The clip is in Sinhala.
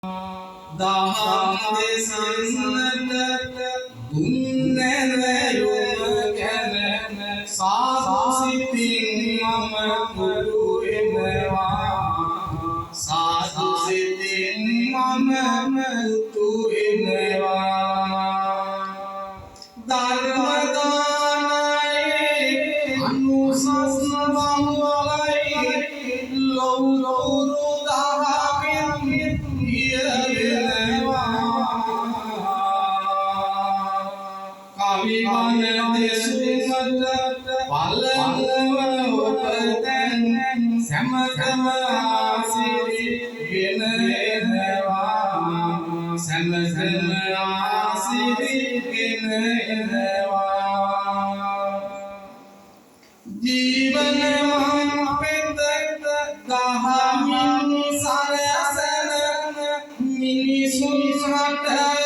දහම් දෙසන්නට දුන්නැරයුම ගැන සාදු සිතින් මම පුරු එනවා සාදු සිතින් මම පුතු එනවා ධර්ම දානයේ අනුසස් බහුවයි ලෞතුරු දහමින් කවිවන දෙසුමට පළමුව ඔබතැන් සැමටම ආසිරි ගෙන එනවා සැමටම ආසිරි ගෙන එනවා ජීවන මං පෙත දහමින් සරසන මිනිසුන් හට